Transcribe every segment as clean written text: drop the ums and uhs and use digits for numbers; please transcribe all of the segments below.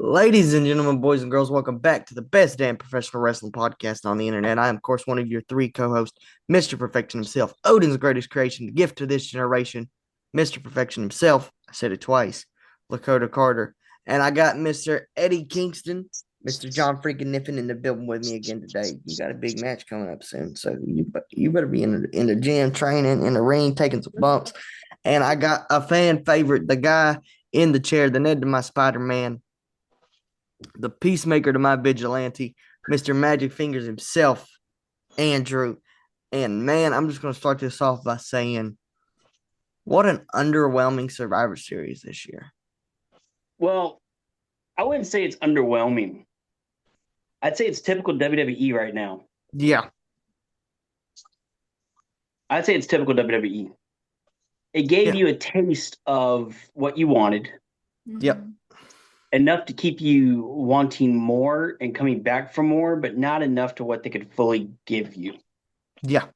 Ladies and gentlemen, boys and girls, welcome back to the best damn professional wrestling podcast on the internet. I am, of course, one of your three co-hosts, Mr. Perfection himself, Odin's greatest creation, the gift to this generation, Mr. Perfection himself. I said it twice, Lakota Carter. And I got Mr. Eddie Kingston, Mr. John freaking Niffin in the building with me again today. You got a big match coming up soon, so you better be in the gym, training, in the ring, taking some bumps. And I got a fan favorite, the guy in the chair, the Ned to my Spider-Man, the peacemaker to my vigilante, Mr. Magic Fingers himself, Andrew. And man, I'm just going to start this off by saying, what an underwhelming Survivor Series this year. Well, I wouldn't say it's underwhelming. I'd say it's typical WWE right now. Yeah. I'd say it's typical WWE. It gave you a taste of what you wanted. Yep. Enough to keep you wanting more and coming back for more, but not enough to what they could fully give you. Yeah.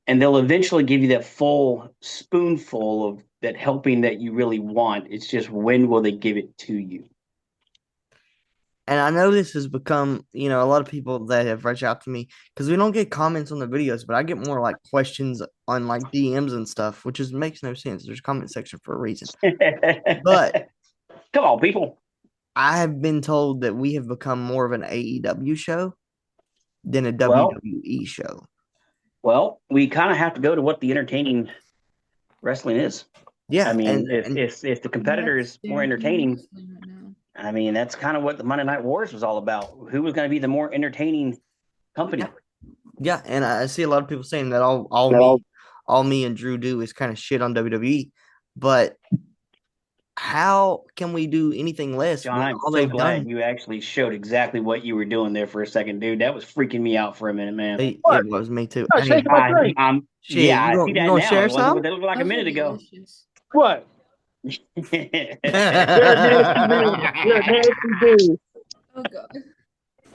And they'll eventually give you that full spoonful of that helping that you really want. It's just when will they give it to you? And I know this has become, a lot of people that have reached out to me because we don't get comments on the videos, but I get more like questions on like DMs and stuff, which makes no sense. There's a comment section for a reason. But come on, people. I have been told that we have become more of an AEW show than a WWE show. Well, we kind of have to go to what the entertaining wrestling is. Yeah. I mean, if the competitor is more entertaining, I mean, that's kind of what the Monday Night Wars was all about. Who was going to be the more entertaining company? Yeah, and I see a lot of people saying that all me and Drew do is kind of shit on WWE, but how can we do anything less? John, I'm so glad you actually showed exactly what you were doing there for a second, dude. That was freaking me out for a minute, man. It was me too. I see that now. Share some? What that looked like a minute ago. What? You're nasty dude. Oh God.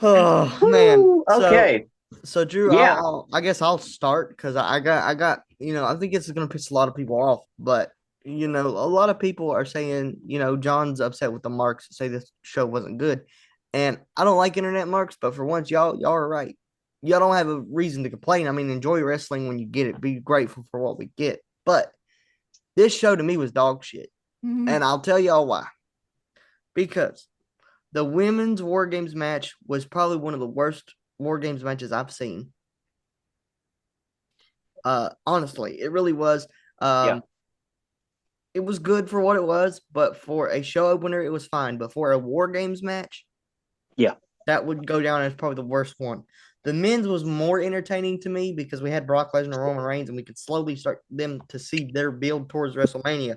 Oh man. Okay. So Drew, I guess I'll start because I got I think it's gonna piss a lot of people off, but a lot of people are saying, John's upset with the marks, say this show wasn't good. And I don't like internet marks, but for once, y'all are right. Y'all don't have a reason to complain. I mean, enjoy wrestling when you get it. Be grateful for what we get. But this show to me was dog shit. Mm-hmm. And I'll tell y'all why. Because the women's War Games match was probably one of the worst War Games matches I've seen. Honestly, it really was. It was good for what it was, but for a show opener, it was fine. But for a War Games match, that would go down as probably the worst one. The men's was more entertaining to me because we had Brock Lesnar and Roman Reigns, and we could slowly start them to see their build towards WrestleMania.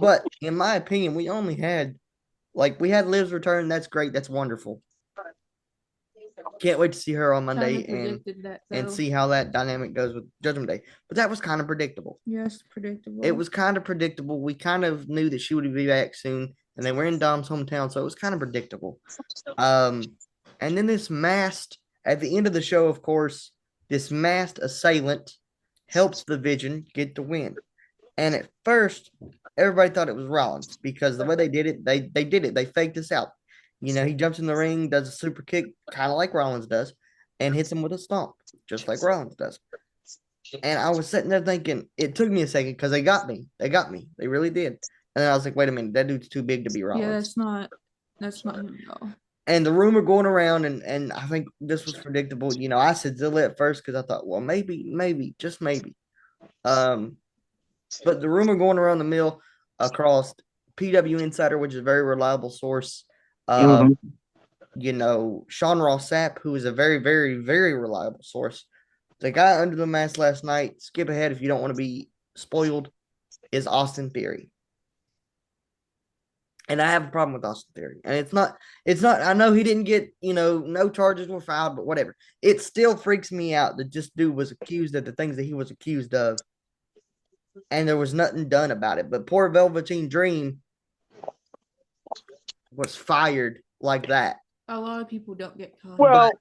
But in my opinion, we only had, we had Liv's return. That's great. That's wonderful. Can't wait to see her on Monday and see how that dynamic goes with Judgment Day. But that was kind of predictable. Yes, predictable. It was kind of predictable. We kind of knew that she would be back soon, and they were in Dom's hometown, so it was kind of predictable. And then this masked, at the end of the show, of course, this masked assailant helps the Vision get the win. And at first, everybody thought it was Rollins because the way they did it, they did it. They faked this out. He jumps in the ring, does a super kick, kind of like Rollins does, and hits him with a stomp, just like Rollins does. And I was sitting there thinking, it took me a second because they got me. They really did. And then I was like, wait a minute, that dude's too big to be Rollins. Yeah, that's not him at all. And the rumor going around, and I think this was predictable. I said Zilla at first because I thought, well, maybe, just maybe. But the rumor going around the mill across PW Insider, which is a very reliable source, Sean Ross Sapp, who is a very, very, very reliable source. The guy under the mask last night, skip ahead if you don't want to be spoiled, is Austin Theory. And I have a problem with Austin Theory. And it's not, I know he didn't get, no charges were filed, but whatever. It still freaks me out that this dude was accused of the things that he was accused of. And there was nothing done about it. But poor Velveteen Dream was fired like that. A lot of people don't get caught.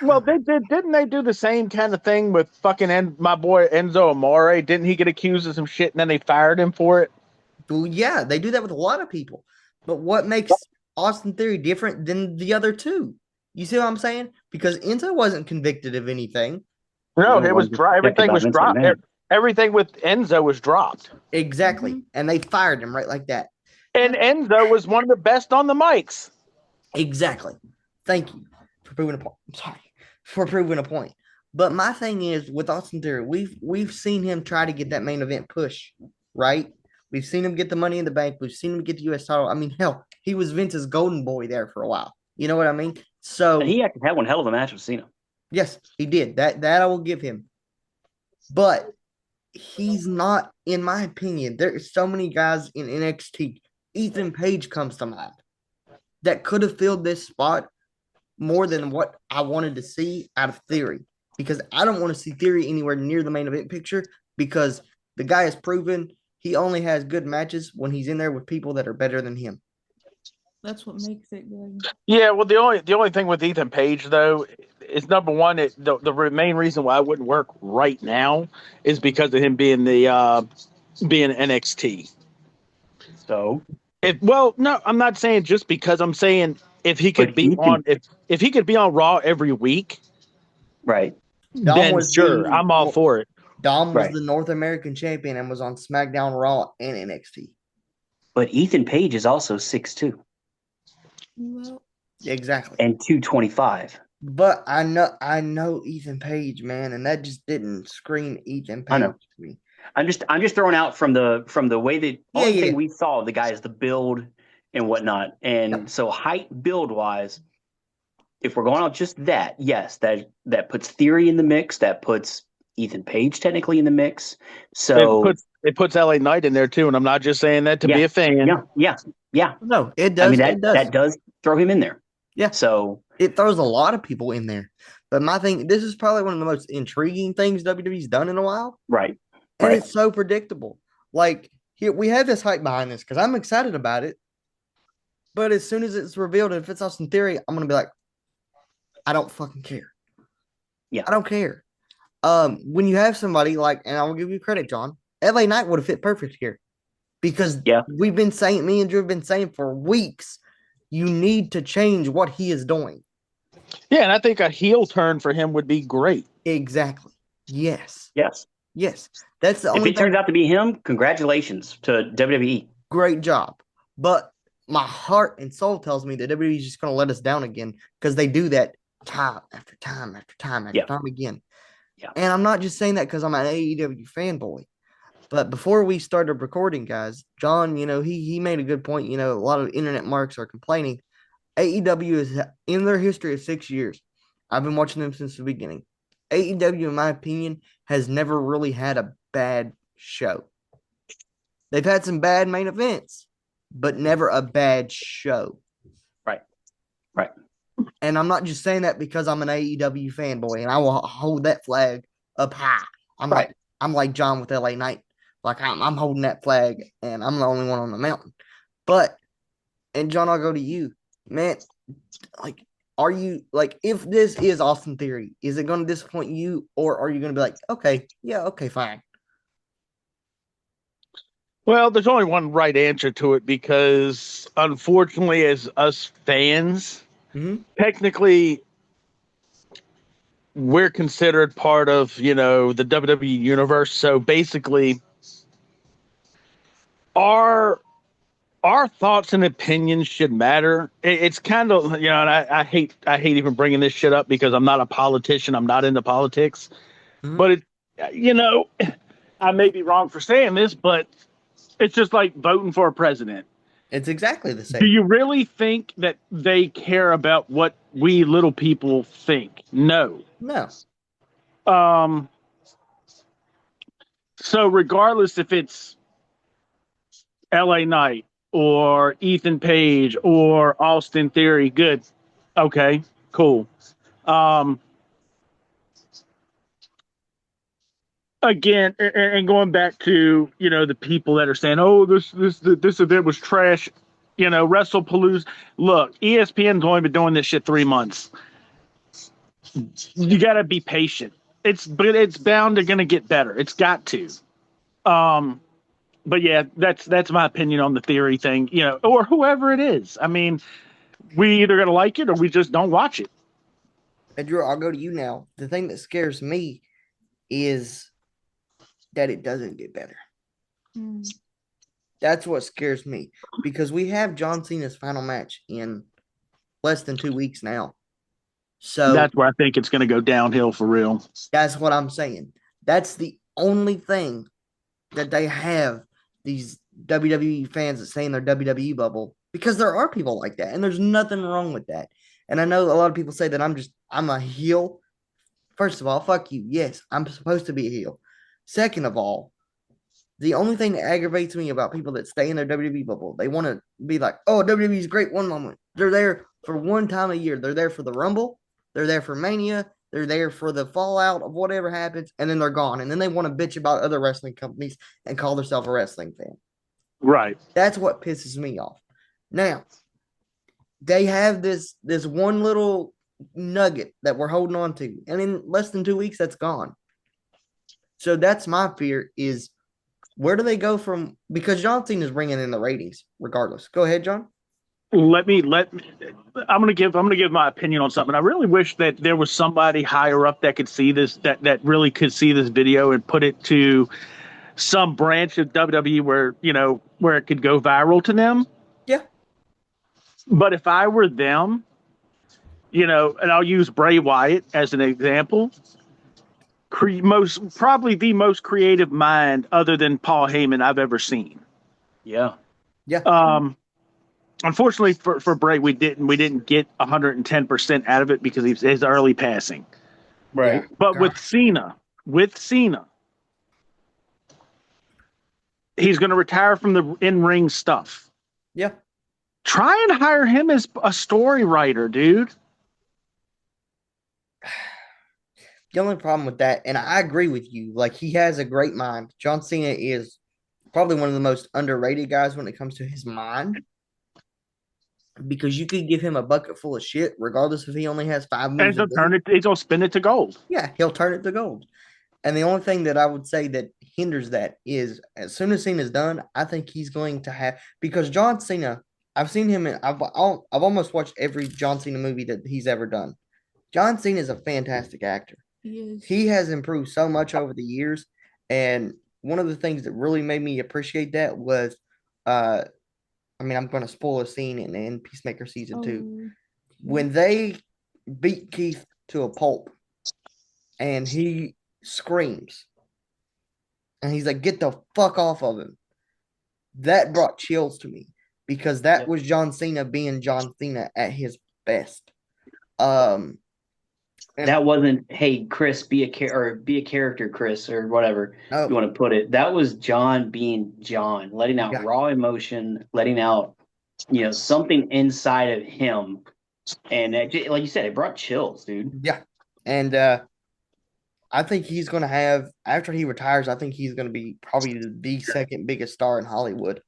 Well, they did. Didn't they do the same kind of thing with fucking my boy Enzo Amore? Didn't he get accused of some shit and then they fired him for it? Well, yeah, they do that with a lot of people. But what makes Austin Theory different than the other two? You see what I'm saying? Because Enzo wasn't convicted of anything. No, No it was one dry. protected Everything by was Vince dropped. McMahon. Everything with Enzo was dropped. Exactly. Mhm. And they fired him right like that. And Enzo was one of the best on the mics. Exactly. Thank you for proving a point. I'm sorry for proving a point. But my thing is with Austin Theory, we've seen him try to get that main event push, right? We've seen him get the money in the bank. We've seen him get the U.S. title. I mean, hell, he was Vince's golden boy there for a while. You know what I mean? So And he actually had one hell of a match with Cena. yes, he did. That I will give him. But he's not, in my opinion. There's so many guys in NXT. Ethan Page comes to mind that could have filled this spot more than what I wanted to see out of Theory, because I don't want to see Theory anywhere near the main event picture, because the guy has proven he only has good matches when he's in there with people that are better than him. That's what makes it good. Yeah, well, the only thing with Ethan Page though is number one. The main reason why it wouldn't work right now is because of him being being NXT. So, Well, no, I'm not saying just because. I'm saying if he could but be on if he could be on Raw every week, right, then sure, I'm all for it. Dom was Right. the North American champion and was on SmackDown, Raw, and NXT. but Ethan Page is also 6'2" Well, Exactly. and 225. But I know Ethan Page, man, and that just didn't scream Ethan I Page know. to me. I'm just throwing out from the way that all Yeah, the thing yeah. we saw the guy is the build and whatnot, and so height build wise, if we're going on just that, yes, that puts Theory in the mix, that puts Ethan Page technically in the mix. So It puts LA Knight in there too, and I'm not just saying that to be a fan. yeah. No, it I does. mean It does. that does throw him in there. Yeah. So It throws a lot of people in there. But my thing, this is probably one of the most intriguing things WWE's done in a while. right, And right. it's so predictable. Like, here we have this hype behind this because I'm excited about it. But as soon as it's revealed, if it's Austin Theory, I'm gonna be like, I don't fucking care. Yeah. I don't care. When you have somebody like, and I'll give you credit, John, LA Knight would have fit perfect here. Because we've been saying, me and Drew have been saying for weeks, you need to change what he is doing. Yeah, and I think a heel turn for him would be great. Exactly. Yes. Yes. That's the If only it thing. turns out to be him, congratulations to WWE. Great job. But my heart and soul tells me that WWE is just going to let us down again because they do that time after time after time after time again. Yeah. And I'm not just saying that because I'm an AEW fanboy. But before we started recording, guys, John, he made a good point. A lot of internet marks are complaining. AEW is in their history of 6 years. I've been watching them since the beginning. AEW, in my opinion, has never really had a bad show. They've had some bad main events, but never a bad show. Right. And I'm not just saying that because I'm an AEW fanboy, and I will hold that flag up high. I'm like John with LA Knight. Like I'm holding that flag, and I'm the only one on the mountain. But, and John, I'll go to you, man. Like, are you like, if this is Austin Theory, is it going to disappoint you, or are you going to be like, okay, fine? Well, there's only one right answer to it because, unfortunately, as us fans, technically, we're considered part of, the WWE universe. So basically, our thoughts and opinions should matter. It's kind of, and I hate even bringing this shit up because I'm not a politician. I'm not into politics, but I may be wrong for saying this, but it's just like voting for a president. It's exactly the same. Do you really think that they care about what we little people think? No. So regardless if it's LA Knight or Ethan Page or Austin Theory, good. Okay, cool. Again, and going back to, the people that are saying, oh, this event was trash, WrestlePalooza. Look, ESPN's only been doing this shit 3 months. You got to be patient. It's bound to gonna get better. It's got to. But yeah, that's my opinion on the Theory thing, or whoever it is. I mean, we either gonna like it or we just don't watch it. And Drew, I'll go to you now. The thing that scares me is that it doesn't get better. Mm. That's what scares me because we have John Cena's final match in less than 2 weeks now. So That's where I think it's gonna go downhill for real. that's what I'm saying. That's the only thing that they have these WWE fans that stay in their WWE bubble because there are people like that, and there's nothing wrong with that. And I know a lot of people say that I'm a heel. First of all, fuck you. Yes, I'm supposed to be a heel. Second of all, the only thing that aggravates me about people that stay in their WWE bubble, they want to be like, oh, WWE's great one moment. They're there for one time a year. They're there for the Rumble. They're there for Mania. They're there for the fallout of whatever happens, and then they're gone. And then they want to bitch about other wrestling companies and call themselves a wrestling fan. Right. That's what pisses me off. Now, they have this one little nugget that we're holding on to, and in less than 2 weeks, that's gone. So that's my fear is where do they go from? Because John Cena is bringing in the ratings regardless. Go ahead, John. Let me. I'm gonna give my opinion on something. I really wish that there was somebody higher up that could see this, that really could see this video and put it to some branch of WWE where it could go viral to them. Yeah. But if I were them, and I'll use Bray Wyatt as an example, probably the most creative mind other than Paul Heyman I've ever seen. Yeah. Yeah. Unfortunately for Bray, we didn't get 110% out of it because of his early passing. Right. Yeah. But with Cena, he's going to retire from the in-ring stuff. Yeah. Try and hire him as a story writer, dude. The only problem with that, and I agree with you, like he has a great mind. John Cena is probably one of the most underrated guys when it comes to his mind. Because you could give him a bucket full of shit, regardless if he only has 5 moves. And he's gonna spin it to gold. Yeah, he'll turn it to gold. And the only thing that I would say that hinders that is as soon as Cena's done, I think he's going to have because John Cena, I've seen him in I've almost watched every John Cena movie that he's ever done. John Cena is a fantastic actor. He has improved so much over the years. And one of the things that really made me appreciate that was I'm going to spoil a scene in Peacemaker season 2 when they beat Keith to a pulp, and he screams, and he's like, "Get the fuck off of him!" That brought chills to me because that was John Cena being John Cena at his best. That wasn't, hey, Chris, be a character, Chris, or whatever you want to put it. That was John being John, letting out raw emotion, letting out, something inside of him. And like you said, it brought chills, dude. Yeah. And I think he's going to have, after he retires, I think he's going to be probably the second biggest star in Hollywood.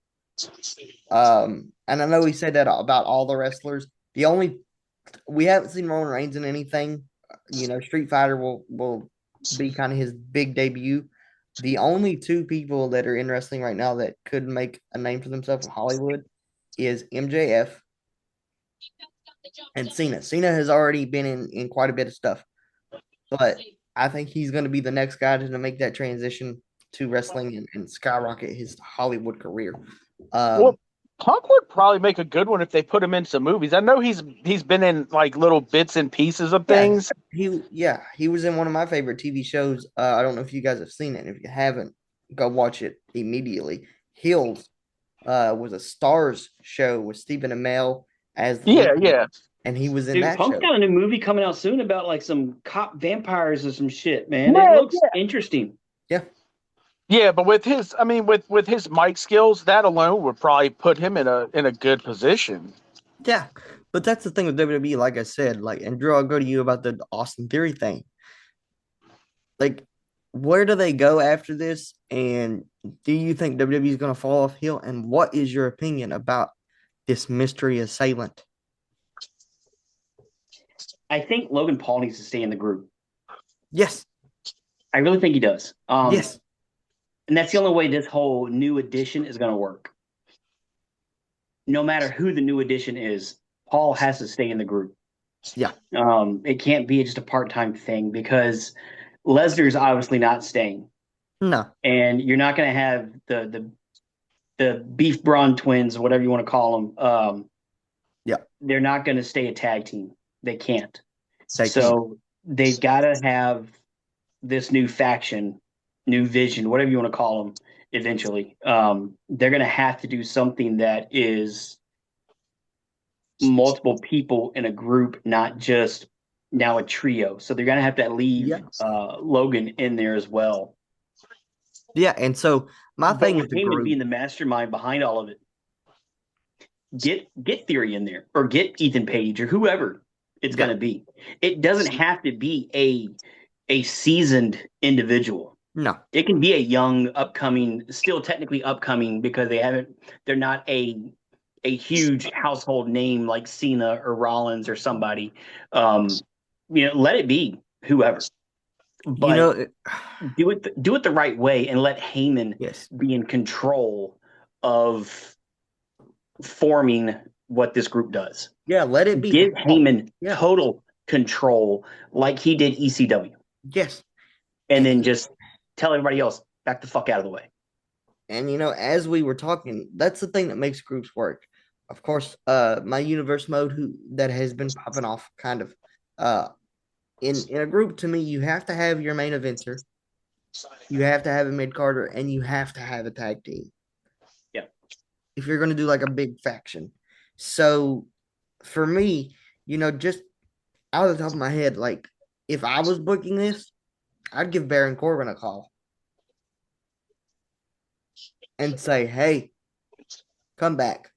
And I know he said that about all the wrestlers. We haven't seen Roman Reigns in anything. Street Fighter will be kind of his big debut. The only 2 people that are in wrestling right now that could make a name for themselves in Hollywood is MJF and Cena. Cena has already been in quite a bit of stuff, but I think he's going to be the next guy to make that transition to wrestling and skyrocket his Hollywood career. Well, Punk would probably make a good one if they put him in some movies. I know he's been in like little bits and pieces of things. He was in one of my favorite TV shows. I don't know if you guys have seen it. If you haven't, go watch it immediately. Hills was a Stars show with Stephen Amell as and he was in that Punk's show. got a new movie coming out soon about like some cop vampires or some shit, man. It looks interesting. Yeah. Yeah, but with his mic skills, that alone would probably put him in a good position. Yeah, but that's the thing with WWE. Like I said, and Drew, I'll go to you about the Austin Theory thing. Like, where do they go after this? And do you think WWE is going to fall off heel? And what is your opinion about this mystery assailant? I think Logan Paul needs to stay in the group. Yes, I really think he does. Yes. And that's the only way this whole new edition is going to work. No matter who the new edition is, Paul has to stay in the group. Yeah. It can't be just a part-time thing because Lesnar's obviously not staying, No. and you're not going to have the Beef Braun twins, whatever you want to call them. Yeah. They're not going to stay a tag team. They can't. They So they've got to have this new faction, new vision, whatever you want to call them. Eventually, they're going to have to do something that is multiple people in a group, not just now a trio. So they're going to have to leave Logan in there as well. Yeah, and so my thing with with the Heyman group being the mastermind behind all of it, get Theory in there or get Ethan Page or whoever it's going to be. It doesn't have to be a seasoned individual. No. It can be a young, upcoming, still technically upcoming because they're not a huge household name like Cena or Rollins or somebody. Let it be whoever. But do it the right way and let Heyman be in control of forming what this group does. Yeah, let it be. Give Heyman total control like he did ECW. Yes. And then just tell everybody else, back the fuck out of the way. And, as we were talking, that's the thing that makes groups work. Of course, my universe mode that has been popping off kind of in a group, to me, you have to have your main eventer, you have to have a mid-carder, and you have to have a tag team. Yeah. If you're going to do like a big faction. So for me, just out of the top of my head, like if I was booking this, I'd give Baron Corbin a call and say, hey, come back.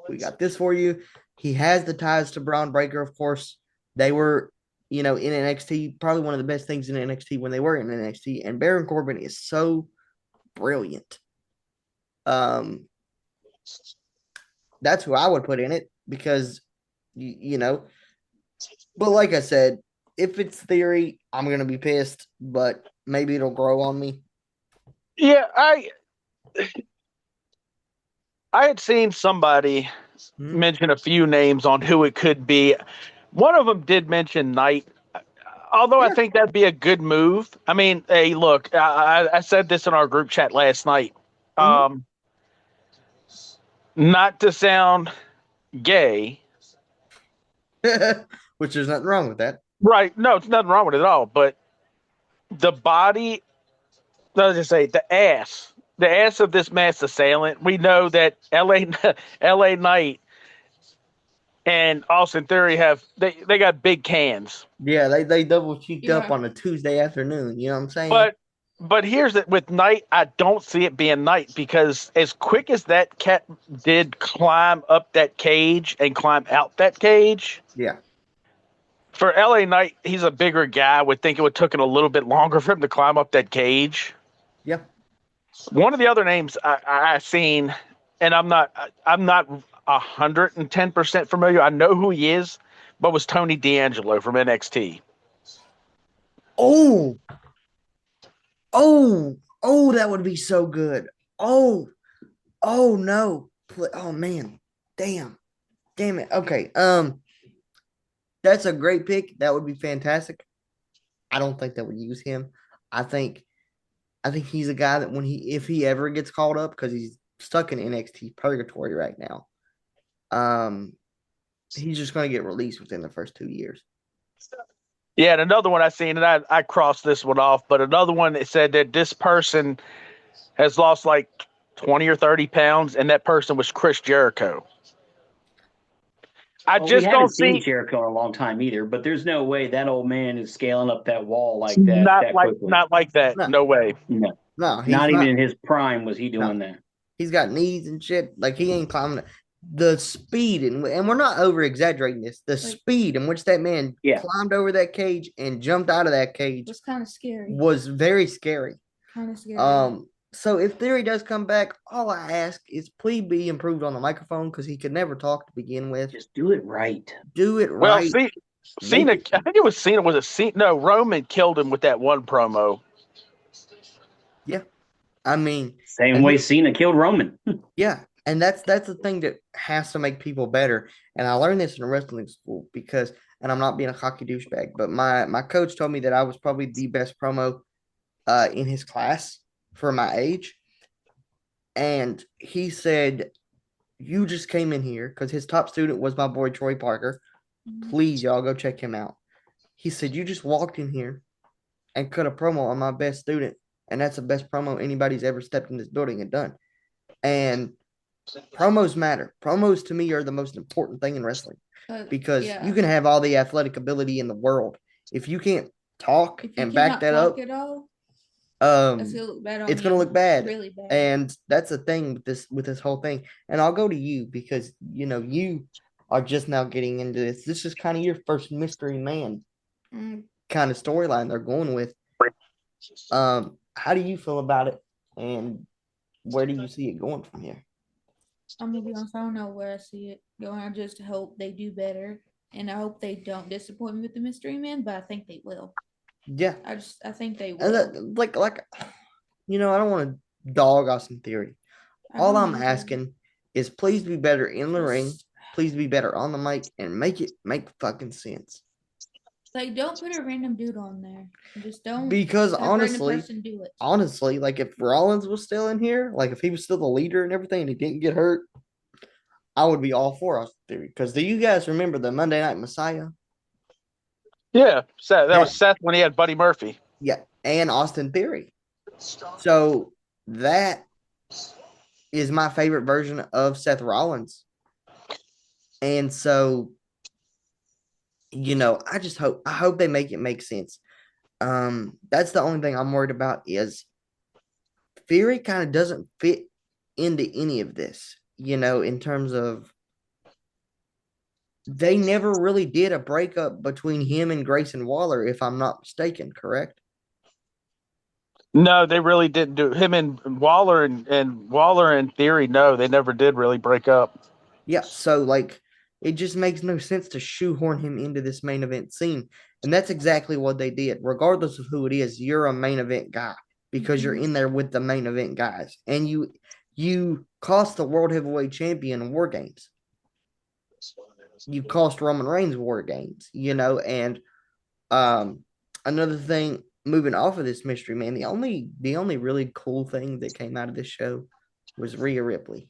We got this for you. He has the ties to Braun Breaker, of course. They were, in NXT, probably one of the best things in NXT when they were in NXT. And Baron Corbin is so brilliant. That's who I would put in it because, But like I said, if it's Theory, I'm going to be pissed, but maybe it'll grow on me. Yeah, I had seen somebody mention a few names on who it could be. One of them did mention Knight, although I think that'd be a good move. I mean, hey, look, I said this in our group chat last night. Not to sound gay. Which there's nothing wrong with that. Right. No, it's nothing wrong with it at all. But the body, let's just say the ass of this mass assailant, we know that LA Knight and Austin Theory they got big cans. Yeah, they double cheeked up on a Tuesday afternoon. You know what I'm saying? But here's it with Knight. I don't see it being Knight because as quick as that cat did climb up that cage and climb out that cage. Yeah. For LA Knight, he's a bigger guy. I would think it would have taken a little bit longer for him to climb up that cage. Yeah. One of the other names I seen, and I'm not 110% familiar. I know who he is, but was Tony D'Angelo from NXT. Oh, that would be so good. Oh no. Oh man. Damn it. Okay. That's a great pick. That would be fantastic. I don't think that would use him. I think he's a guy that if he ever gets called up, because he's stuck in NXT purgatory right now, he's just going to get released within the first 2 years. Yeah, and another one I seen, and I crossed this one off, but another one that said that this person has lost like 20 or 30 pounds, and that person was Chris Jericho. We haven't seen Jericho in a long time either, but there's no way that old man is scaling up that wall like that. Not like that. No way. No, not even in his prime was he doing that. He's got knees and shit. Like he ain't climbing the speed, and we're not over exaggerating this. The speed in which that man climbed over that cage and jumped out of that cage was kind of scary. Was very scary. Kind of scary. So if Theory does come back, all I ask is please be improved on the microphone because he could never talk to begin with. Just do it right. Well, Cena, I think it was Cena. Was it Cena? No, Roman killed him with that one promo. Yeah. I mean, same way Cena killed Roman. Yeah. And that's the thing that has to make people better. And I learned this in wrestling school because, and I'm not being a hockey douchebag, but my coach told me that I was probably the best promo in his class for my age. And he said, "You just came in here," because his top student was my boy Troy Parker. Please, y'all go check him out. He said, "You just walked in here and cut a promo on my best student, and that's the best promo anybody's ever stepped in this building and done." And promos matter. Promos to me are the most important thing in wrestling because Yeah. you can have all the athletic ability in the world. If you can't talk If you and back cannot that talk up, at all, that's it's gonna look bad on going to you. look bad. Really bad. And that's the thing with this whole thing. And I'll go to you because you are just now getting into this. This is kind of your first mystery man kind of storyline they're going with. How do you feel about it, and where do you see it going from here? I'm gonna be honest, I don't know where I see it going. I just hope they do better, and I hope they don't disappoint me with the mystery man. But I think they will. Yeah, I think they and will. like I don't want to dog Austin Theory. All I'm either. asking is please be better in the ring, please be better on the mic, and make it make fucking sense. Like, don't put a random dude on there. Just don't. Because have a random person do it. honestly, like if Rollins was still in here, like if he was still the leader and everything, and he didn't get hurt, I would be all for Austin Theory. Because do you guys remember the Monday Night Messiah? Yeah, that was Seth when he had Buddy Murphy. Yeah, and Austin Theory. So that is my favorite version of Seth Rollins. And so, I hope they make it make sense. That's the only thing I'm worried about is Theory kind of doesn't fit into any of this, in terms of they never really did a breakup between him and Grayson Waller, if I'm not mistaken, correct? No, they really didn't do him and Waller and Theory. No, they never did really break up. Yeah, so like it just makes no sense to shoehorn him into this main event scene. And that's exactly what they did. Regardless of who it is, you're a main event guy because you're in there with the main event guys. And you cost the world heavyweight champion War Games. You cost Roman Reigns War Games, and another thing, moving off of this mystery man, the only really cool thing that came out of this show was Rhea Ripley.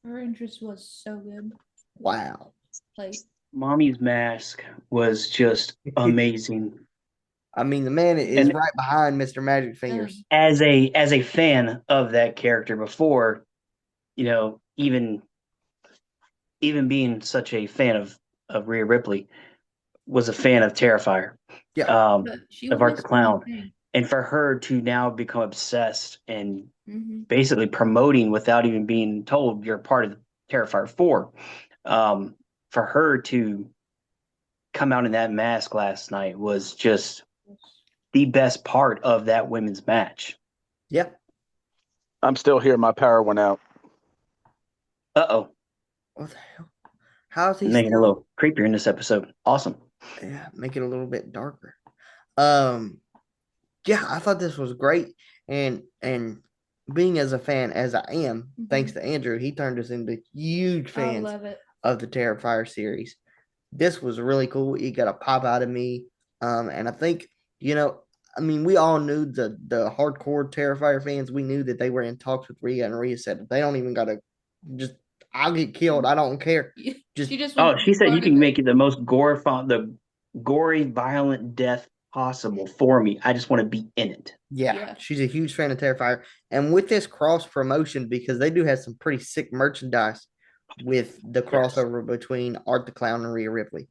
Her interest was so good. Wow. Like, Mommy's mask was just amazing. I mean, the man is And right behind Mr. Magic Fingers. as a fan of that character before, even being such a fan of Rhea Ripley, was a fan of Terrifier, Yeah. of Art the Clown, and for her to now become obsessed and basically promoting without even being told you're part of Terrifier 4, for her to come out in that mask last night was just the best part of that women's match. Yeah. I'm still here. My power went out. Uh-oh. What the hell? How's he Making it a little creepier in this episode. Awesome. Yeah, make it a little bit darker. Yeah, I thought this was great. And being as a fan as I am, thanks to Andrew, he turned us into huge fans of the Terrifier series. This was really cool. It got a pop out of me. And I think, we all knew the hardcore Terrifier fans, we knew that they were in talks with Rhea, and Rhea said, they don't even got to just, I'll get killed. I don't care. She said you can make it the most gory, violent death possible for me. I just want to be in it. Yeah, she's a huge fan of Terrifier. And with this cross promotion, because they do have some pretty sick merchandise with the crossover between Art the Clown and Rhea Ripley.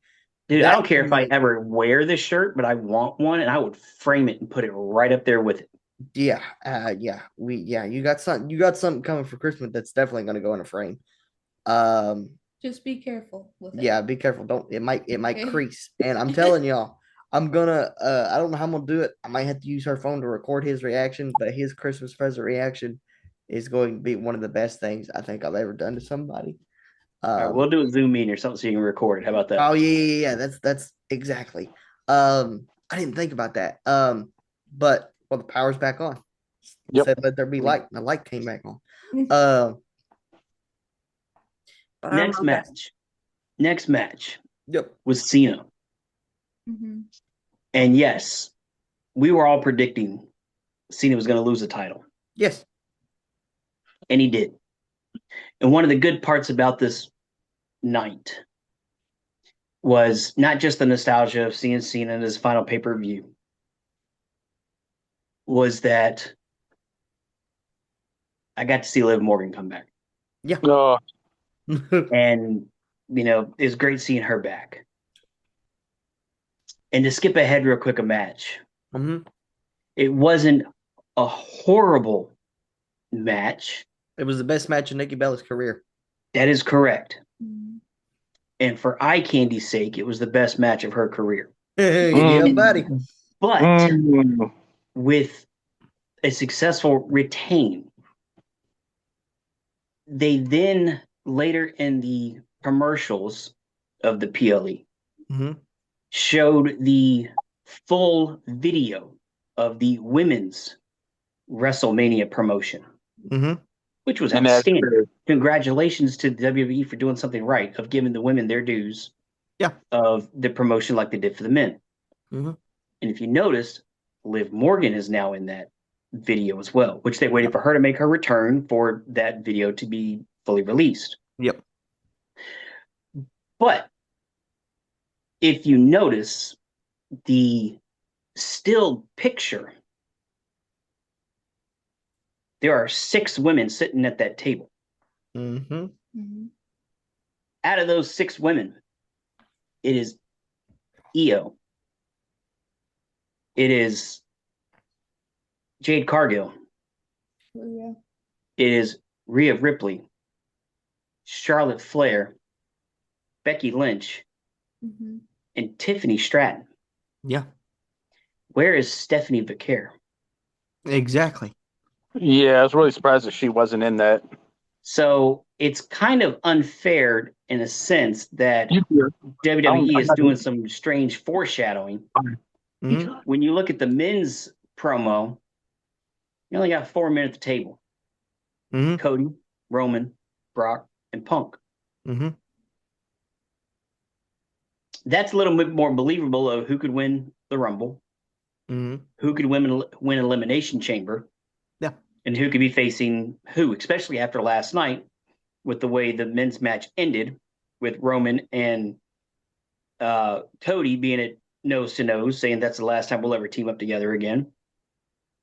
Dude, I don't care if I ever wear this shirt, but I want one, and I would frame it and put it right up there with it. Yeah, you got something coming for Christmas that's definitely going to go in a frame. Just be careful with it. Yeah, be careful. It might crease. And I'm telling y'all, I'm gonna I don't know how I'm gonna do it. I might have to use her phone to record his reaction, but his Christmas present reaction is going to be one of the best things I think I've ever done to somebody. All right, we'll do a Zoom meeting or something so you can record. How about that? Oh yeah. That's exactly. I didn't think about that. But the power's back on. Said let there be light. The light came back on. Next match. Next match Yep. was Cena. Mm-hmm. And yes, we were all predicting Cena was going to lose the title. Yes. And he did. And one of the good parts about this night was not just the nostalgia of seeing Cena in his final pay-per-view, was that I got to see Liv Morgan come back. Yeah. Oh, And, it was great seeing her back. And to skip ahead real quick a match, Mhm. it wasn't a horrible match. It was the best match in Nikki Bella's career. That is correct. Mm-hmm. And for eye candy's sake, it was the best match of her career. Yeah, buddy. But with a successful retain, they then later in the commercials of the PLE Mhm. showed the full video of the women's WrestleMania promotion, Mhm. which was and that's outstanding. Congratulations to the WWE for doing something right, of giving the women their dues Yeah. of the promotion like they did for the men. Mhm. And if you noticed, Liv Morgan is now in that video as well, which they waited for her to make her return for that video to be fully released. Yep. But if you notice the still picture, there are 6 women sitting at that table. Mhm. Mm-hmm. Out of those 6 women, it is Io. It is Jade Cargill. Oh, yeah. It is Rhea Ripley, Charlotte Flair, Becky Lynch, Mm-hmm. and Tiffany Stratton. Yeah. Where is Stephanie Vicaire? Exactly. Yeah, I was really surprised that she wasn't in that. So it's kind of unfair in a sense that You- WWE is doing some strange foreshadowing. Mhm. When you look at the men's promo, you only got 4 men at the table: Mhm. Cody, Roman, Brock, and Punk. Mhm. That's a little bit more believable of who could win the Rumble, Mhm. who could win Elimination Chamber, Yeah. and who could be facing who, especially after last night with the way the men's match ended, with Roman and Cody being at nose to nose, saying that's the last time we'll ever team up together again.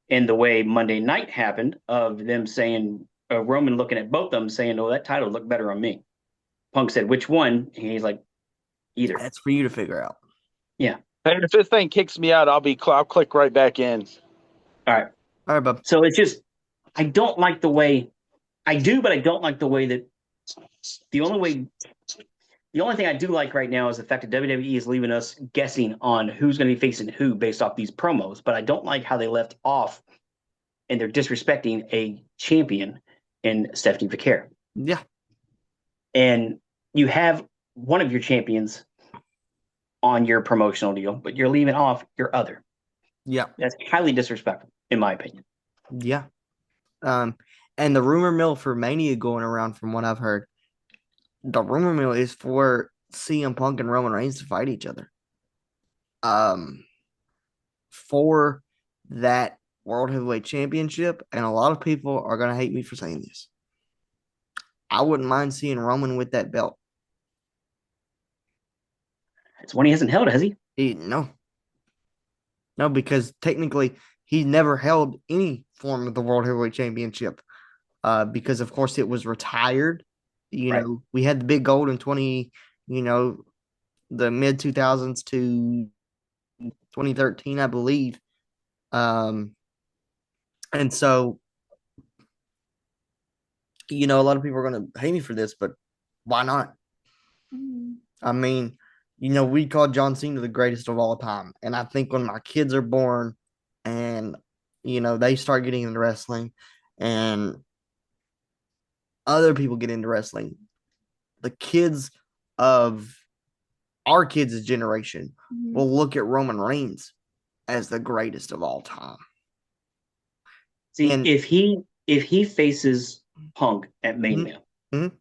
And the way Monday night happened, of them saying, Roman looking at both of them saying, "Oh, that title looked better on me." Punk said, "Which one?" And he's like, "Either." That's for you to figure out. Yeah. And if this thing kicks me out, I'll click right back in. All right. All right, bub. So it's just, I don't like the way, I do, but I don't like the way that the only thing I do like right now is the fact that WWE is leaving us guessing on who's going to be facing who based off these promos. But I don't like how they left off and they're disrespecting a champion in Stephanie Vicaire. Yeah. And you have one of your champions on your promotional deal, but you're leaving off your other. Yeah. That's highly disrespectful, in my opinion. Yeah. And the rumor mill for Mania going around, from what I've heard, the rumor mill is for CM Punk and Roman Reigns to fight each other. For that World Heavyweight Championship, and a lot of people are gonna hate me for saying this. I wouldn't mind seeing Roman with that belt. It's one he hasn't held, has he? No, because technically he never held any form of the World Heavyweight Championship. Because of course it was retired. Right. We had the big gold in the mid 2000s to 2013, I believe. And so, a lot of people are going to hate me for this, but why not? Mm-hmm. I mean, we call John Cena the greatest of all time. And I think when my kids are born and, they start getting into wrestling and other people get into wrestling, the kids of our kids' generation Mm-hmm. will look at Roman Reigns as the greatest of all time. See, And if he faces Punk at Mania, Mhm.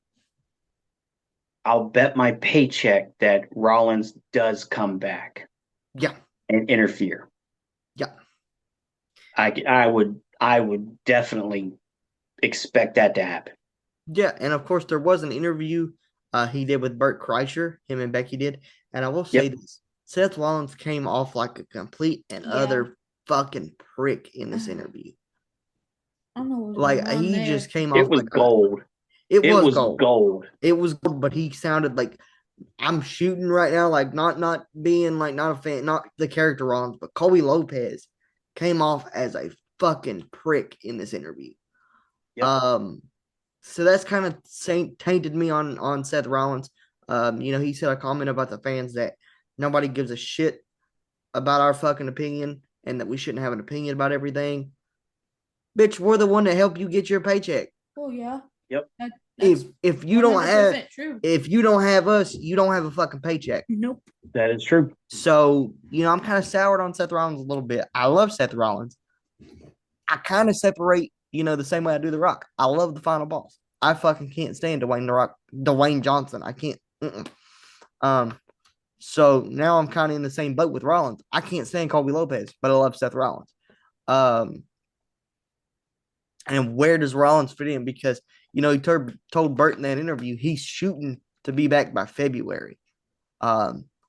I'll bet my paycheck that Rollins does come back Yeah, and interfere. yeah, I would definitely expect that to happen. yeah. And of course, there was an interview he did with Bert Kreischer, him and Becky did. And I will say Yep. this: Seth Rollins came off like a complete and Yeah. utter fucking prick in this interview. I don't know what's Like going on he there. just came It off was like gold. it It was was gold. gold. It was gold, but he sounded like I'm shooting right now, like not being like not a fan, not the character Rollins, but Colby Lopez came off as a fucking prick in this interview. Yep. So that's kind of tainted me on Seth Rollins. He said a comment about the fans that nobody gives a shit about our fucking opinion and that we shouldn't have an opinion about everything. Bitch, we're the one that help you get your paycheck. Oh yeah. Yep. If you don't have true. if you don't have us, you don't have a fucking paycheck. Nope. That is true. So, I'm kind of soured on Seth Rollins a little bit. I love Seth Rollins. I kind of separate, the same way I do The Rock. I love the final boss. I fucking can't stand Dwayne Johnson. I can't. So now I'm kind of in the same boat with Rollins. I can't stand Colby Lopez, but I love Seth Rollins. And where does Rollins fit in? Because, he told Burt in that interview he's shooting to be back by February,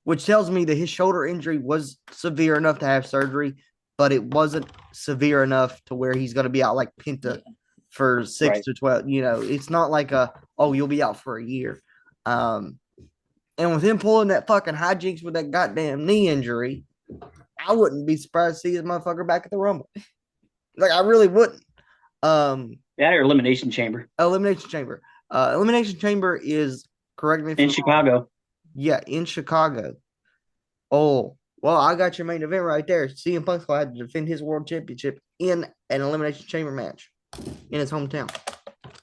which tells me that his shoulder injury was severe enough to have surgery, but it wasn't severe enough to where he's going to be out like Penta for 6 to 12. It's not like you'll be out for a year. And with him pulling that fucking hijinks with that goddamn knee injury, I wouldn't be surprised to see his motherfucker back at the Rumble. Like, I really wouldn't. That or Elimination Chamber. Elimination Chamber. Elimination Chamber is, correct me if In I'm Chicago. wrong. Yeah, in Chicago. Oh, well, I got your main event right there. CM Punk's going to have to defend his world championship in an Elimination Chamber match in his hometown.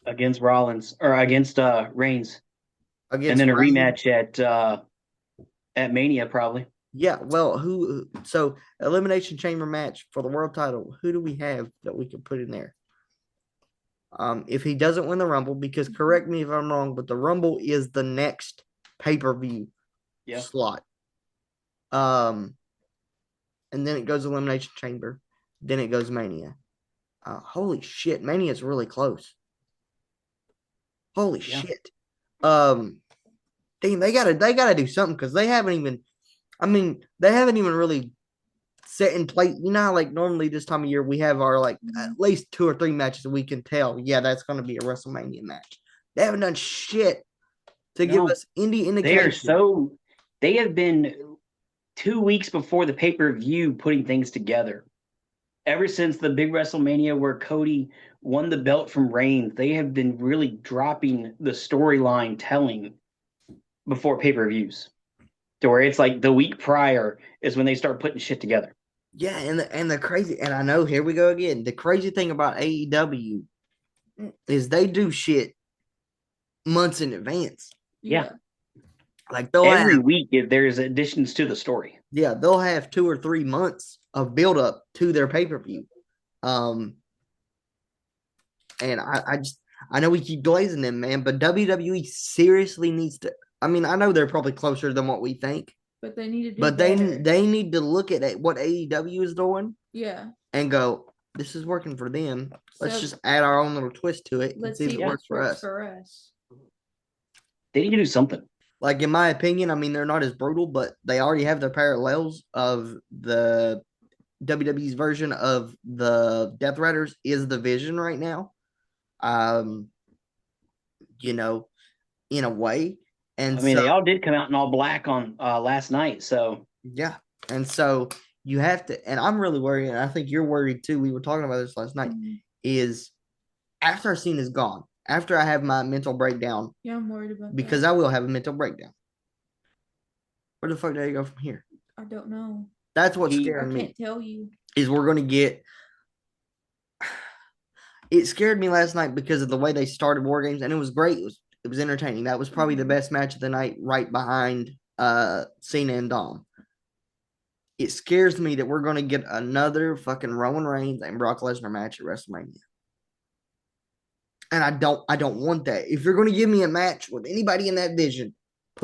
Against Rollins, or against Reigns. And then a rematch at Mania, probably. Yeah, well, so Elimination Chamber match for the world title, who do we have that we can put in there? If he doesn't win the Rumble, because correct me if I'm wrong, but the Rumble is the next pay-per-view slot. And then it goes Elimination Chamber. Then it goes Mania. Holy shit, Mania is really close. Holy shit. Damn, they gotta do something because they haven't even really set in place. You know how, like, normally this time of year we have our at least 2 or 3 matches that we can tell, that's gonna be a WrestleMania match. They haven't done shit to give us indie indication. They have been 2 weeks before the pay-per-view putting things together. Ever since the big WrestleMania where Cody won the belt from Reigns, they have been really dropping the storyline telling before pay-per-views, to where it's like the week prior is when they start putting shit together. Yeah, and the crazy, and I know, here we go again. The crazy thing about AEW is they do shit months in advance. Yeah. Like every week there's additions to the story. Yeah, they'll have 2 or 3 months of build up to their pay-per-view. And I know we keep glazing them, man, but WWE seriously needs to. I mean, I know they're probably closer than what we think, but they need to do but better. they need to look at what AEW is doing. Yeah. And go, this is working for them. Let's just add our own little twist to it and see if it works for us. They need to do something. Like, in my opinion, I mean, they're not as brutal, but they already have the parallels of the WWE's version of the Death Riders is the Vision right now. In a way. And I mean, they all did come out in all black on last night, so. Yeah. And so you have to, and I'm really worried, and I think you're worried too. We were talking about this last night, is after our scene is gone, after I have my mental breakdown. Yeah, I'm worried about because that. I will have a mental breakdown. Where the fuck do you go from here? I don't know. That's what's scaring me. I can't tell you. Is we're going to get. It scared me last night because of the way they started War Games, and it was great. It was entertaining. That was probably the best match of the night, right behind Cena and Dom. It scares me that we're going to get another fucking Roman Reigns and Brock Lesnar match at WrestleMania. And I don't want that. If you're going to give me a match with anybody in that vision,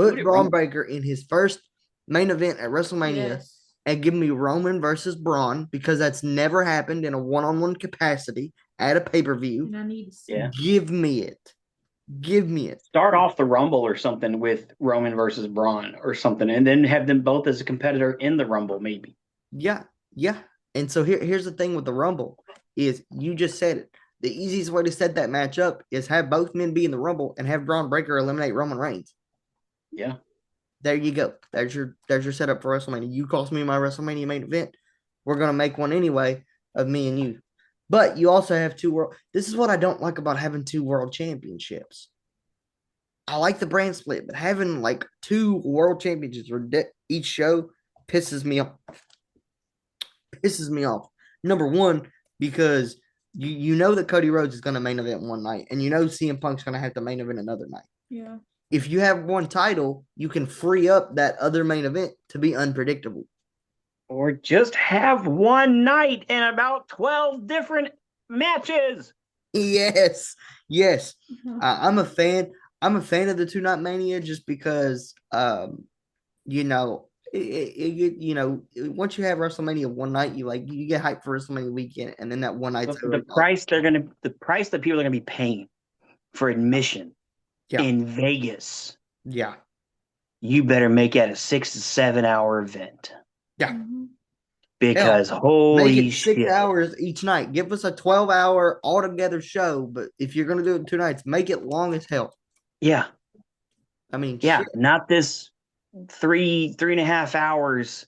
Put Put it Braun right. Breaker in his first main event at WrestleMania Yes. and give me Roman versus Braun because that's never happened in a one-on-one capacity at a pay-per-view. And I need to see. Yeah. Give me it. Give me it. Start off the Rumble or something with Roman versus Braun or something, and then have them both as a competitor in the Rumble, maybe. Yeah, yeah. And so here's the thing with the Rumble is you just said it. The easiest way to set that match up is have both men be in the Rumble and have Braun Breaker eliminate Roman Reigns. Yeah. There you go. There's your setup for WrestleMania. You cost me my WrestleMania main event. We're gonna make one anyway of me and you. But you also have two world. This is what I don't like about having two world championships. I like the brand split, but having like two world championships for each show pisses me off. Pisses me off. Number one, because you know that Cody Rhodes is going to main event one night, and you know CM Punk's going to have to main event another night. Yeah. If you have one title, you can free up that other main event to be unpredictable. Or just have one night and about 12 different matches. Yes, yes. Uh-huh. I'm a fan. I'm a fan of the two night mania just because, you know, once you have WrestleMania one night, you get hyped for WrestleMania weekend, and then that one night. The price that people are gonna be paying for admission in Vegas, Yeah, you better make it a 6 to 7 hour event. yeah. Mhm. Because Make holy it 6 shit. hours each night. Give us a 12-hour all together show, but if you're gonna do it 2 nights, make it long as hell. Yeah. I mean, Yeah. shit. Not this 3.5 hours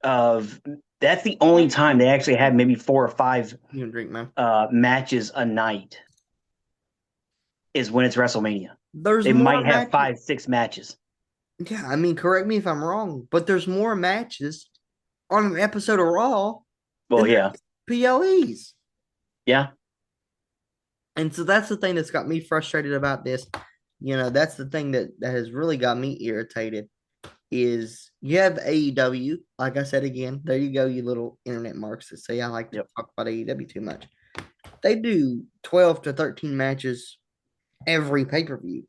of that's the only time they actually have maybe 4 or 5 You can drink, man. matches a night is when it's WrestleMania. There's They more might have matches. 5, 6 matches. Yeah, I mean, correct me if I'm wrong, but there's more matches on an episode of Raw Well, than yeah. PLEs. Yeah. And so that's the thing that's got me frustrated about this. You know, that's the thing that has really got me irritated is you have AEW. Like I said again, there you go, you little internet marks that say I like to talk about AEW too much. They do 12 to 13 matches every pay-per-view.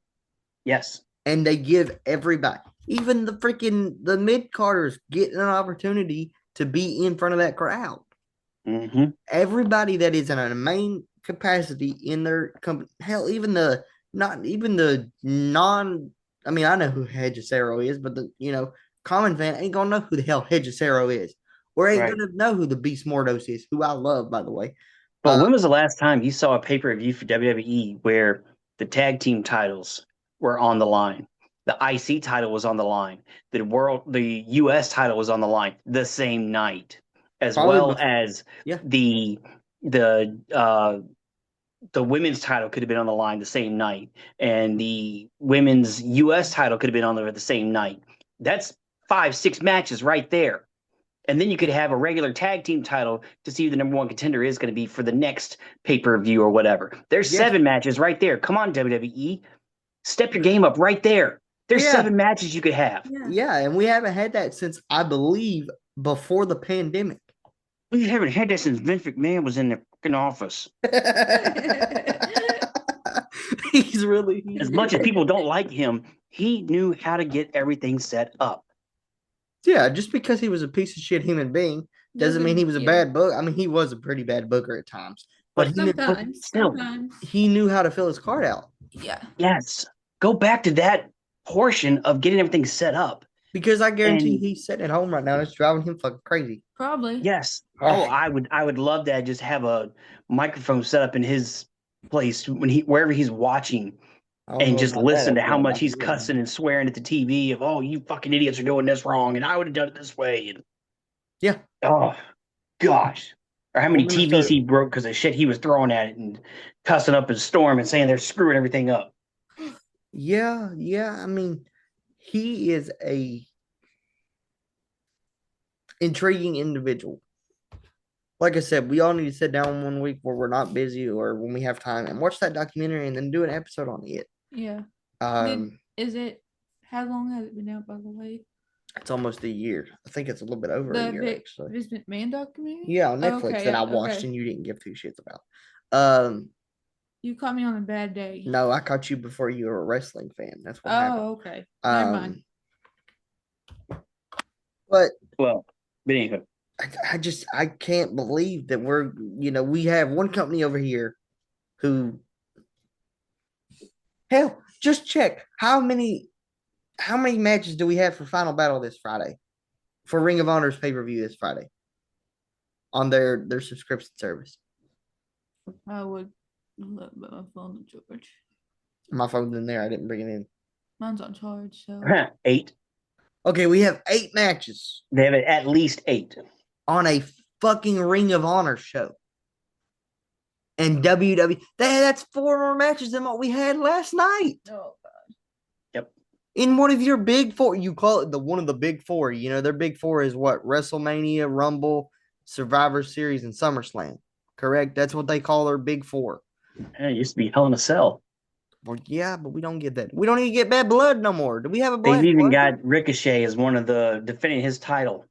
Yes. And they give everybody, even the mid-carders, getting an opportunity to be in front of that crowd. Mm-hmm. Everybody that is in a main capacity in their company, hell, even the non. I mean, I know who Hedgesero is, but the common fan ain't gonna know who the hell Hedgesero is, or ain't gonna know who the Beast Mordos is, who I love, by the way. But when was the last time you saw a pay-per-view for WWE where the tag team titles were on the line? The IC title was on the line. The US title was on the line the same night, as well as the women's title could have been on the line the same night, and the women's US title could have been on there the same night. That's 5, 6 matches right there. And then you could have a regular tag team title to see who the number one contender is going to be for the next pay-per-view or whatever. There's 7 matches right there. Come on, WWE. Step your game up right there. There's 7 matches you could have. Yeah, and we haven't had that since, I believe, before the pandemic. We haven't had that since Vince McMahon was in the fucking office. He's really... As much as people don't like him, he knew how to get everything set up. Yeah, just because he was a piece of shit human being doesn't mean he was a bad book. I mean, he was a pretty bad booker at times, but sometimes he knew how to fill his card out. Yeah. Yes. Go back to that portion of getting everything set up. Because I guarantee he's sitting at home right now and it's driving him fucking crazy. Probably. Yes. Oh, I would love to just have a microphone set up in his place wherever he's watching. And just listen to how much he's cussing and swearing at the TV of, oh, you fucking idiots are doing this wrong, and I would have done it this way. And yeah. Oh, gosh. Or how many TVs he broke because of shit he was throwing at it and cussing up a storm and saying they're screwing everything up. Yeah. I mean, he is a intriguing individual. Like I said, we all need to sit down one week where we're not busy or when we have time and watch that documentary and then do an episode on it. Yeah. Is it? How long has it been out, by the way? It's almost a year. I think it's a little bit over a year, actually. Vince McMahon documentary? Yeah, on Netflix that I watched and you didn't give 2 shits about. You caught me on a bad day. No, I caught you before you were a wrestling fan. That's what happened. Oh, okay. Never mind. But Well, but anyway, I can't believe that we have one company over here who, hell, just check how many matches do we have for Final Battle this Friday, for Ring of Honor's pay-per-view this Friday on their subscription service. I would look at my phone to George. My phone's in there. I didn't bring it in. Mine's on charge, so 8. Okay, we have 8 matches They have at least 8 on a fucking Ring of Honor show. And WWE, that's 4 more matches than what we had last night. oh Yep. In one of your big 4, you call it one of the big 4. You know, their big 4 is what? WrestleMania, Rumble, Survivor Series, and SummerSlam. Correct? That's what they call their big 4. It used to be Hell in a Cell. Well, yeah, but we don't get that. We don't even get Bad Blood no more. Do we have a They've Bad even Blood? got Ricochet as one of the defending his title,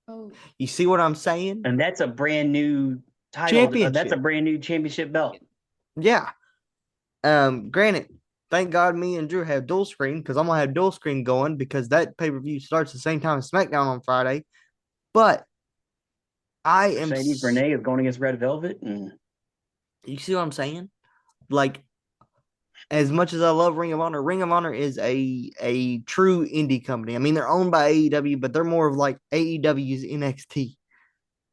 oh. You see what I'm saying? and that's a brand new title. Championship. That's a brand new championship belt. Yeah. Granted, thank God me and Drew have dual screen, because I'm gonna have dual screen going because that pay-per-view starts the same time as SmackDown on Friday. But I am Mercedes Renee is going against Red Velvet, and you see what I'm saying? Like, as much as I love Ring of Honor is a true indie company. I mean, they're owned by AEW, but they're more of like AEW's NXT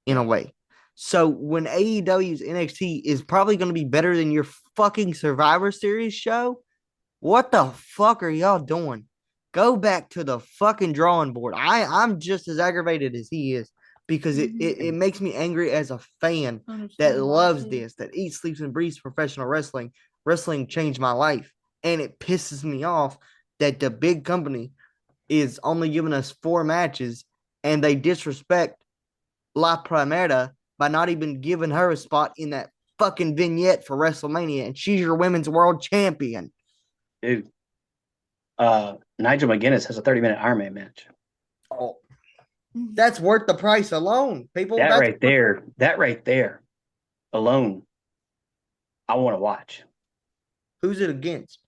in a way. So when AEW's NXT is probably going to be better than your fucking Survivor Series show, what the fuck are y'all doing? Go back to the fucking drawing board. I'm just as aggravated as he is, because it makes me angry as a fan that loves this, that eats, sleeps, and breathes professional wrestling. Wrestling changed my life, and it pisses me off that the big company is only giving us 4 matches, and they disrespect La Primera by not even giving her a spot in that fucking vignette for WrestleMania, and she's your women's world champion. dude, Nigel McGuinness has a 30-minute Iron Man match. Oh, that's worth the price alone, people. That right there alone, I want to watch. Who's it against?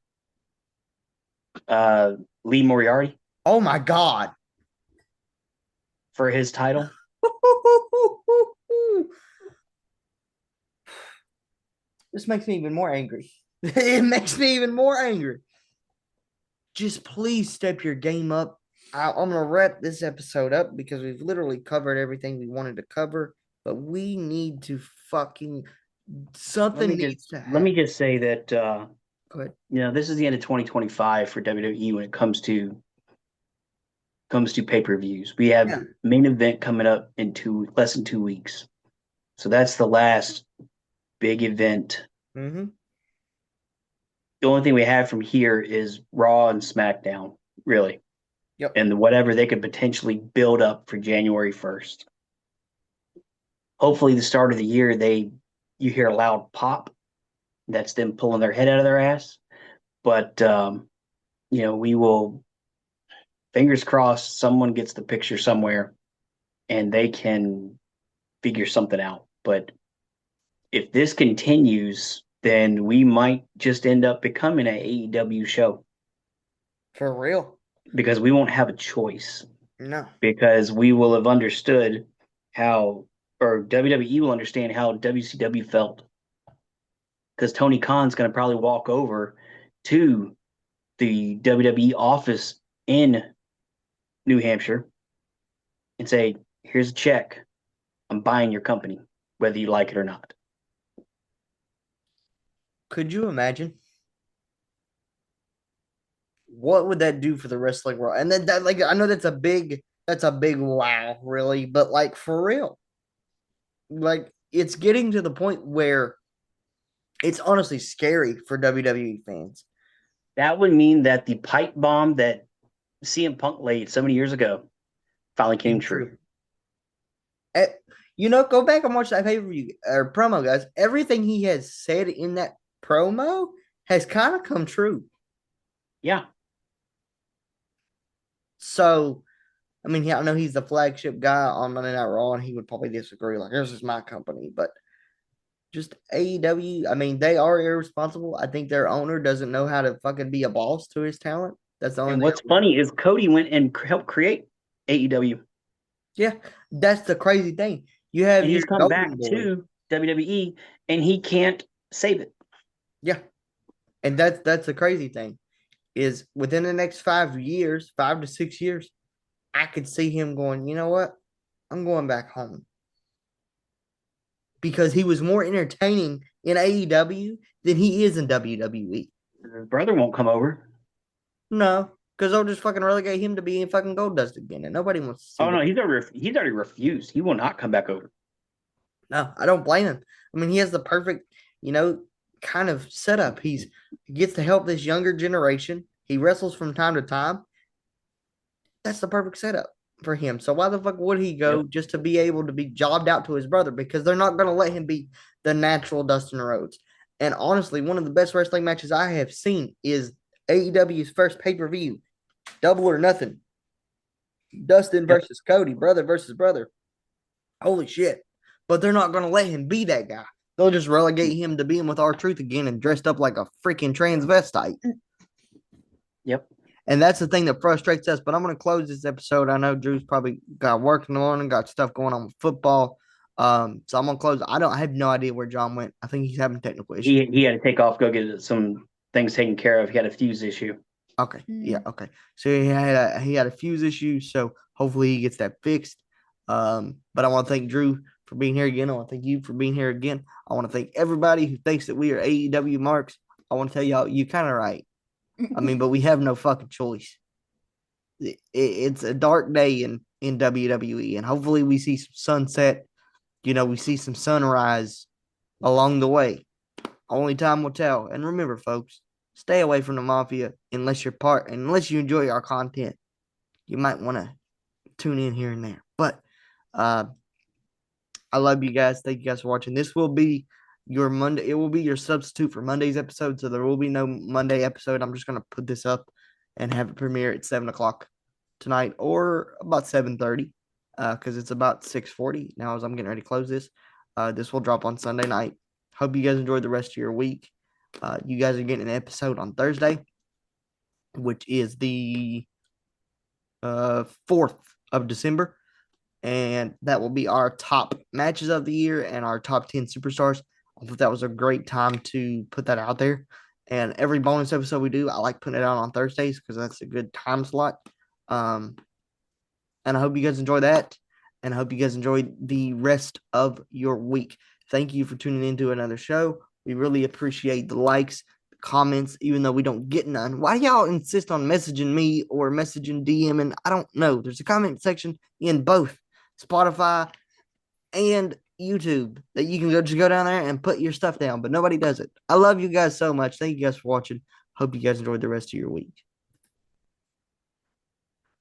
Lee Moriarty Oh my God. for his title. This makes me even more angry. It makes me even more angry. Just please step your game up. I'm going to wrap this episode up because we've literally covered everything we wanted to cover, but we need to fucking something needs to happen. Let me just say that Go ahead. this is the end of 2025 for WWE when it comes to pay-per-views. We have main event coming up in less than 2 weeks. So that's the last big event. Mm-hmm. The only thing we have from here is Raw and SmackDown, really. Yep. And whatever they could potentially build up for January 1st. Hopefully the start of the year you hear a loud pop. That's them pulling their head out of their ass. But we will, fingers crossed, someone gets the picture somewhere and they can figure something out. But if this continues, then we might just end up becoming an AEW show. For real? Because we won't have a choice. No. Because we will have understood or WWE will understand how WCW felt. Because Tony Khan's going to probably walk over to the WWE office in New Hampshire and say, here's a check. I'm buying your company, whether you like it or not. Could you imagine? What would that do for the wrestling world? And then I know that's a big wow, really, but like for real. Like, it's getting to the point where it's honestly scary for WWE fans. That would mean that the pipe bomb that CM Punk laid so many years ago finally came true. Go back and watch that pay-per-view or promo, guys. Everything he has said in that promo has kind of come true. Yeah. So, I mean, I know he's the flagship guy on Monday Night Raw, and he would probably disagree. Like, this is my company, but just AEW. I mean, they are irresponsible. I think their owner doesn't know how to fucking be a boss to his talent. That's the only And thing. what's funny is Cody went and helped create AEW, Yeah, that's the crazy thing. You have and your he's come golden back boy. to WWE, and he can't save it. Yeah, and that's the crazy thing is within the next 5 years, 5 to 6 years, I could see him going. You know what? I'm going back home because he was more entertaining in AEW than he is in WWE. His brother won't come over. No, because they'll just fucking relegate him to being fucking Gold Dust again, and nobody wants to see Oh no, that. he's already refused. He will not come back over. No, I don't blame him. I mean, he has the perfect, kind of setup. He gets to help this younger generation. He wrestles from time to time. That's the perfect setup for him. So why the fuck would he go Yep. just to be able to be jobbed out to his brother? Because they're not going to let him be the natural Dustin Rhodes. And honestly, one of the best wrestling matches I have seen is AEW's first pay-per-view, Double or Nothing. Dustin Yep. versus Cody, brother versus brother. Holy shit. But they're not going to let him be that guy. They'll just relegate him to being with R-Truth again and dressed up like a freaking transvestite. Yep. And that's the thing that frustrates us. But I'm going to close this episode. I know Drew's probably got work in the morning, got stuff going on with football. So I'm going to close. I have no idea where John went. I think he's having technical issues. He had to take off, go get some things taken care of. He had a fuse issue. Okay. Yeah. Okay. So he had a fuse issue. So hopefully he gets that fixed. But I want to thank Drew for being here again. I want to thank you for being here again. I want to thank everybody who thinks that we are AEW marks. I want to tell y'all, you're kind of right. I mean, but we have no fucking choice. It's a dark day in WWE, and hopefully we see some sunset. We see some sunrise along the way. Only time will tell. And remember, folks, stay away from the mafia unless you enjoy our content. You might want to tune in here and there. But uh, I love you guys. Thank you guys for watching. This will be your Monday. It will be your substitute for Monday's episode. So there will be no Monday episode. I'm just gonna put this up and have it premiere at 7 o'clock tonight or about 7:30. Because it's about 6:40 now as I'm getting ready to close this. This will drop on Sunday night. Hope you guys enjoyed the rest of your week. You guys are getting an episode on Thursday, which is the 4th of December. And that will be our top matches of the year and our top 10 superstars. I thought that was a great time to put that out there. And every bonus episode we do, I like putting it out on Thursdays because that's a good time slot. And I hope you guys enjoy that. And I hope you guys enjoyed the rest of your week. Thank you for tuning into another show. We really appreciate the likes, the comments, even though we don't get none. Why do y'all insist on messaging me or messaging DMing? I don't know. There's a comment section in both Spotify and YouTube that you can just go down there and put your stuff down, but nobody does it. I love you guys so much. Thank you guys for watching. Hope you guys enjoyed the rest of your week.